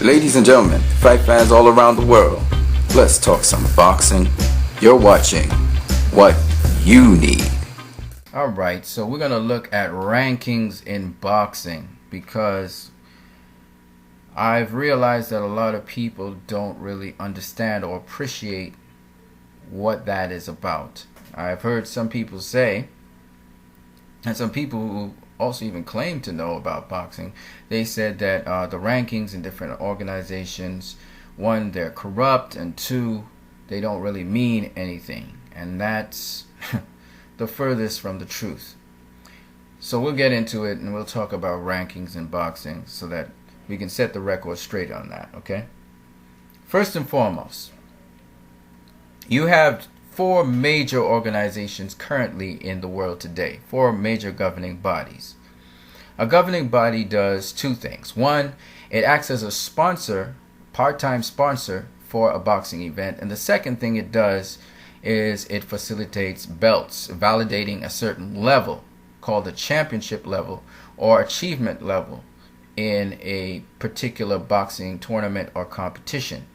Ladies and gentlemen, fight fans all around the world, let's talk some boxing. You're watching What You Need. Alright, so we're going to look at rankings in boxing because I've realized that a lot of people don't really understand or appreciate what that is about. I've heard some people say, and some people who also even claim to know about boxing, they said that the rankings in different organizations, one, they're corrupt, and two, they don't really mean anything. And that's the furthest from the truth. So we'll get into it and we'll talk about rankings in boxing so that we can set the record straight on that, okay? First and foremost, you have four major organizations currently in the world today, four major governing bodies. A governing body does two things. One, it acts as a sponsor, part-time sponsor for a boxing event. And the second thing it does is it facilitates belts, validating a certain level called the championship level or achievement level in a particular boxing tournament or competition.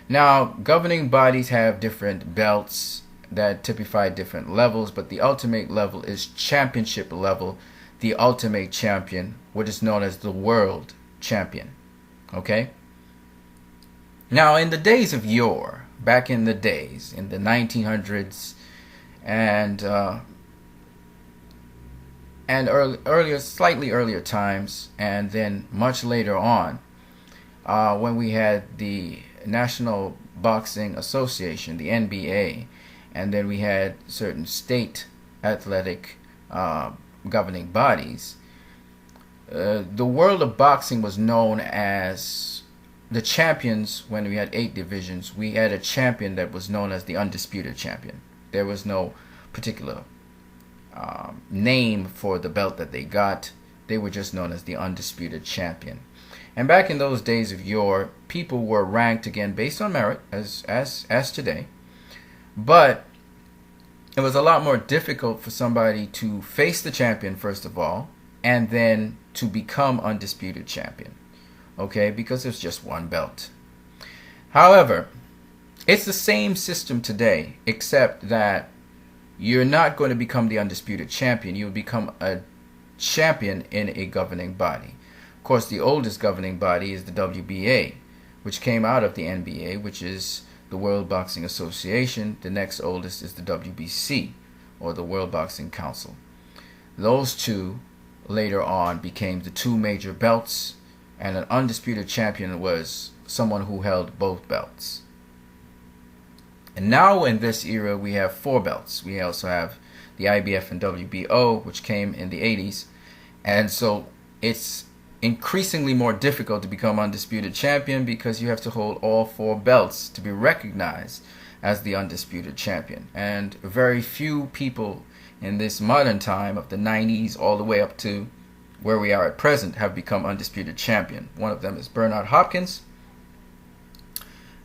Now, governing bodies have different belts that typify different levels, but the ultimate level is championship level, the ultimate champion, what is known as the world champion. Okay? Now, in the days of yore, back in the days, in the 1900s and earlier, slightly earlier times, and then much later on, when we had the National Boxing Association, the NBA, and then we had certain state athletic governing bodies, the world of boxing was known as the champions. When we had 8 divisions, we had a champion that was known as the undisputed champion. There was no particular name for the belt that they got. They were just known as the undisputed champion. And back in those days of yore, people were ranked again based on merit, as today. But it was a lot more difficult for somebody to face the champion, first of all, and then to become undisputed champion. Okay, because there's just one belt. However, it's the same system today, except that you're not going to become the undisputed champion. You will become a champion in a governing body. Of course, the oldest governing body is the WBA, which came out of the NBA, which is the World Boxing Association. The next oldest is the WBC, or the World Boxing Council. Those two later on became the two major belts, and an undisputed champion was someone who held both belts. And now in this era, we have 4 belts. We also have the IBF and WBO, which came in the 80s. And so it's increasingly more difficult to become undisputed champion because you have to hold all 4 belts to be recognized as the undisputed champion. And very few people in this modern time of the 90s all the way up to where we are at present have become undisputed champion. One of them is Bernard Hopkins.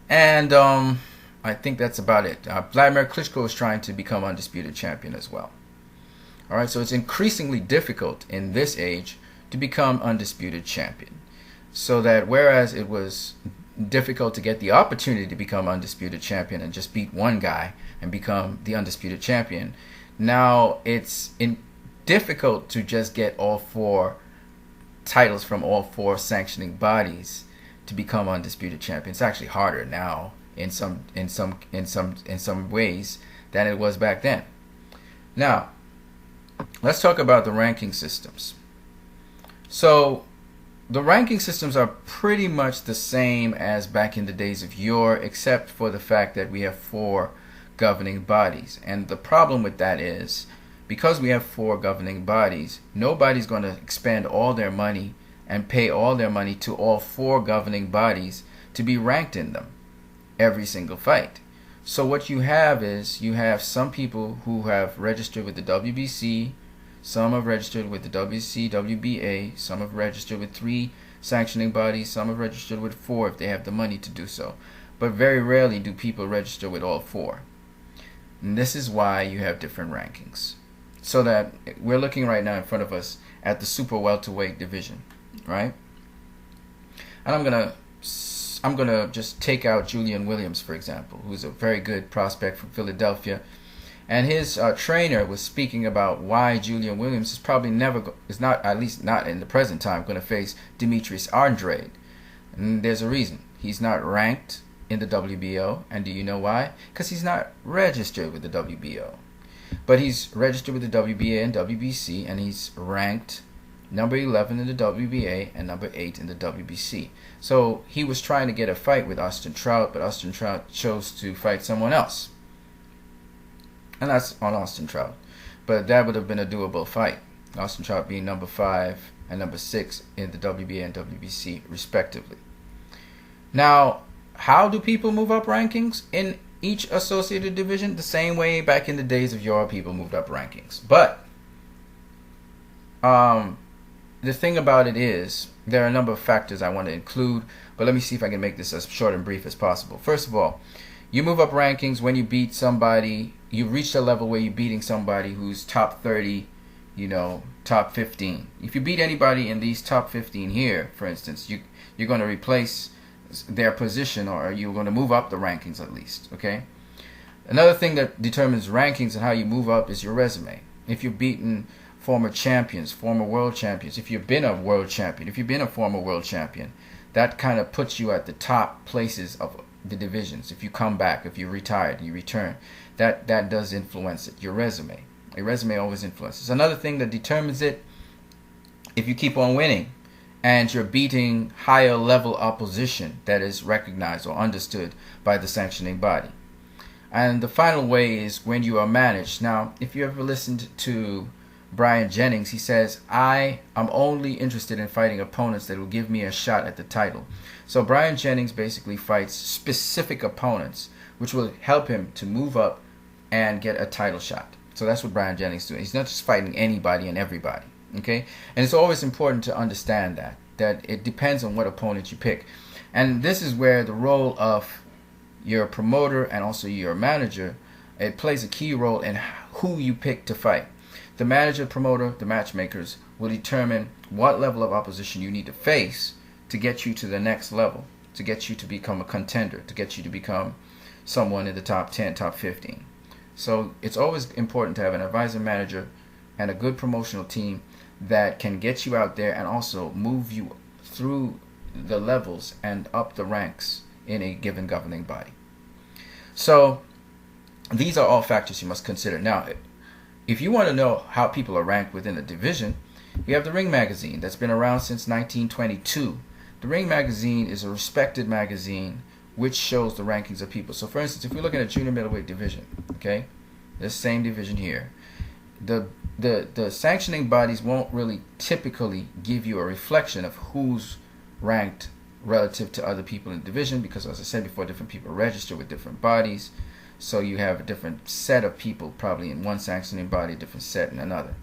And I think that's about it. Vladimir Klitschko is trying to become undisputed champion as well. Alright, so it's increasingly difficult in this age to become undisputed champion. So that whereas it was difficult to get the opportunity to become undisputed champion and just beat one guy and become the undisputed champion, now it's difficult to just get all 4 titles from all 4 sanctioning bodies to become undisputed champion. It's actually harder now in some ways than it was back then. Now, let's talk about the ranking systems. So, the ranking systems are pretty much the same as back in the days of yore, except for the fact that we have 4 governing bodies. And the problem with that is, because we have 4 governing bodies, nobody's going to expend all their money and pay all their money to all 4 governing bodies to be ranked in them every single fight. So what you have is, you have some people who have registered with the WBC, some have registered with the WC, WBA, some have registered with 3 sanctioning bodies, some have registered with 4 if they have the money to do so. But very rarely do people register with all 4. And this is why you have different rankings. So that we're looking right now in front of us at the super welterweight division, right? And I'm going to I'm going to just take out Julian Williams, for example, who's a very good prospect from Philadelphia. And his trainer was speaking about why Julian Williams is probably is not, at least not in the present time, going to face Demetrius Andrade. And there's a reason. He's not ranked in the WBO. And do you know why? Because he's not registered with the WBO. But he's registered with the WBA and WBC, and he's ranked number 11 in the WBA and number 8 in the WBC. So he was trying to get a fight with Austin Trout, but Austin Trout chose to fight someone else. And that's on Austin Trout. But that would have been a doable fight. Austin Trout being number 5 and number 6 in the WBA and WBC, respectively. Now, how do people move up rankings in each associated division? The same way back in the days of yore, people moved up rankings. But the thing about it is, there are a number of factors I want to include, but let me see if I can make this as short and brief as possible. First of all, you move up rankings when you beat somebody, you reach a level where you're beating somebody who's top 30, top 15. If you beat anybody in these top 15 here, for instance, you're going to replace their position, or you're going to move up the rankings at least, okay? Another thing that determines rankings and how you move up is your resume. If you've beaten former champions, former world champions, if you've been a world champion, if you've been a former world champion, that kind of puts you at the top places of the divisions. If you come back, if you retired, you return, that does influence it. Your resume. A resume always influences. Another thing that determines it, if you keep on winning and you're beating higher level opposition that is recognized or understood by the sanctioning body. And the final way is when you are managed. Now, if you ever listened to Brian Jennings, he says, I am only interested in fighting opponents that will give me a shot at the title. So Brian Jennings basically fights specific opponents which will help him to move up and get a title shot. So that's what Brian Jennings is doing. He's not just fighting anybody and everybody. Okay? And it's always important to understand that it depends on what opponent you pick. And this is where the role of your promoter and also your manager, it plays a key role in who you pick to fight. The manager, promoter, the matchmakers will determine what level of opposition you need to face to get you to the next level, to get you to become a contender, to get you to become someone in the top 10, top 15. So it's always important to have an advisor, manager, and a good promotional team that can get you out there and also move you through the levels and up the ranks in a given governing body. So these are all factors you must consider. Now, if you want to know how people are ranked within a division, we have the Ring Magazine that's been around since 1922. The Ring Magazine is a respected magazine which shows the rankings of people. So for instance, if we're looking at junior middleweight division, okay, the same division here, the sanctioning bodies won't really typically give you a reflection of who's ranked relative to other people in the division, because as I said before, different people register with different bodies. So you have a different set of people probably in one sanctioning body, a different set in another.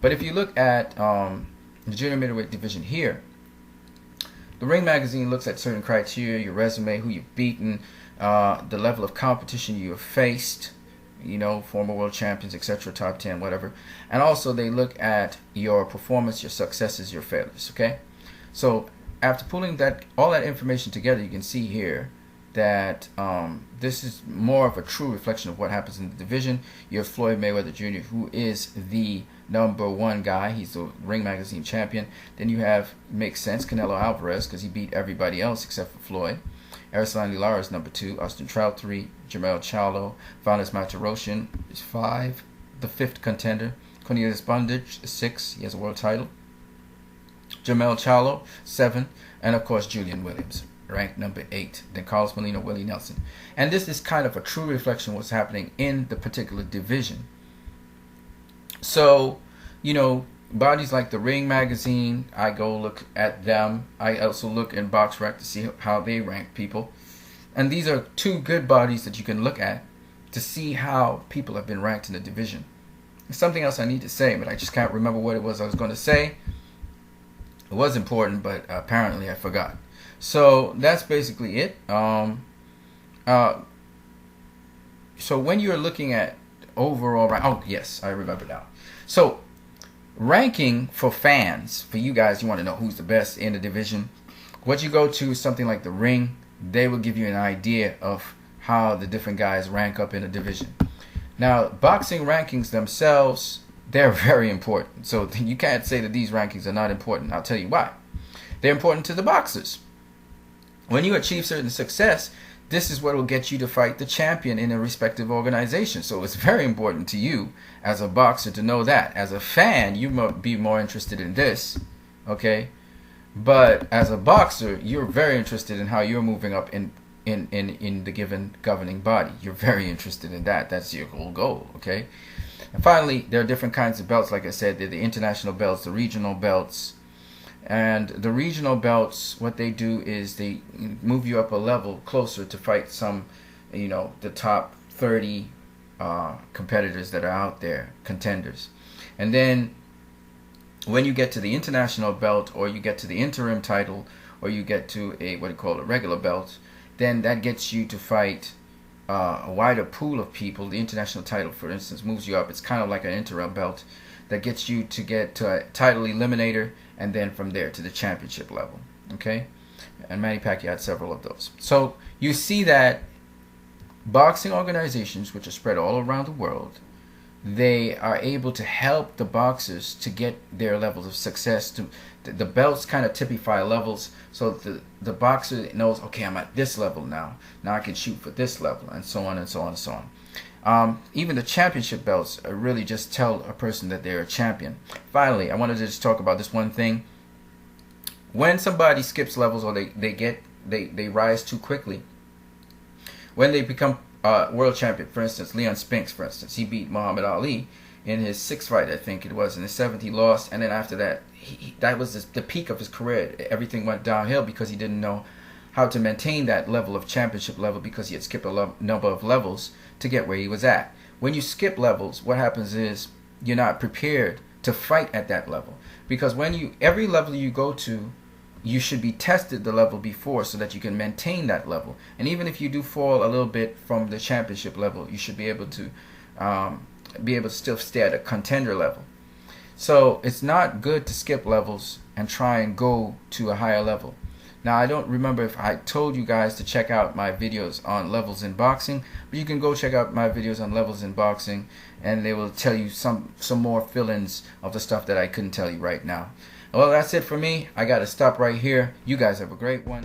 But if you look at the junior middleweight division here, the Ring Magazine looks at certain criteria: your resume, who you've beaten, the level of competition you have faced, former world champions, etc., top 10, whatever. And also they look at your performance, your successes, your failures, okay? So after pulling all that information together, you can see here that this is more of a true reflection of what happens in the division. You have Floyd Mayweather Jr., who is the #1 guy. He's the Ring Magazine champion. Then you have, makes sense, Canelo Alvarez, because he beat everybody else except for Floyd. Arislani Lara is #2. Austin Trout 3. Jermell Charlo. Vanes Martirosyan is 5. The 5th contender. Cornelius Bondage is 6. He has a world title. Jermell Charlo 7. And of course Julian Williams, ranked #8. Then Carlos Molina, Willie Nelson. And this is kind of a true reflection of what's happening in the particular division. So, bodies like the Ring Magazine, I go look at them. I also look in BoxRec to see how they rank people. And these are two good bodies that you can look at to see how people have been ranked in the division. There's something else I need to say, but I just can't remember what it was I was going to say. It was important, but apparently I forgot. So that's basically it. So when you're looking at overall, oh yes, I remember now. So ranking for fans, for you guys, you want to know who's the best in the division. What you go to is something like the Ring they will give you an idea of how the different guys rank up in a division. Now, boxing rankings themselves, they're very important. So you can't say that these rankings are not important. I'll tell you why. They're important to the boxers. When you achieve certain success, this is what will get you to fight the champion in a respective organization. So it's very important to you as a boxer to know that. As a fan, you might be more interested in this, okay? But as a boxer, you're very interested in how you're moving up in the given governing body. You're very interested in that. That's your whole goal, okay? And finally, there are different kinds of belts. Like I said, they're the international belts, the regional belts. And the regional belts, what they do is they move you up a level closer to fight some, the top 30 competitors that are out there, contenders. And then when you get to the international belt, or you get to the interim title, or you get to a regular belt, then that gets you to fight a wider pool of people. The international title, for instance, moves you up. It's kind of like an interim belt that gets you to get to a title eliminator, and then from there to the championship level. Okay? And Manny Pacquiao had several of those. So you see that boxing organizations, which are spread all around the world, they are able to help the boxers to get their levels of success. The belts kind of typify levels, so the boxer knows, okay, I'm at this level now. Now I can shoot for this level, and so on and so on and so on. Even the championship belts really just tell a person that they're a champion. Finally, I wanted to just talk about this one thing. When somebody skips levels, or they rise too quickly, when they become world champion, for instance, Leon Spinks, for instance, he beat Muhammad Ali in his 6th fight, I think it was. In his 7th, he lost, and then after that, that was the peak of his career. Everything went downhill because he didn't know how to maintain that level of championship level, because he had skipped a number of levels to get where he was at. When you skip levels, what happens is you're not prepared to fight at that level, because every level you go to, you should be tested the level before so that you can maintain that level. And even if you do fall a little bit from the championship level, you should be able to still stay at a contender level. So it's not good to skip levels and try and go to a higher level. Now, I don't remember if I told you guys to check out my videos on levels in boxing, but you can go check out my videos on levels in boxing, and they will tell you some more fill-ins of the stuff that I couldn't tell you right now. Well, that's it for me. I got to stop right here. You guys have a great one.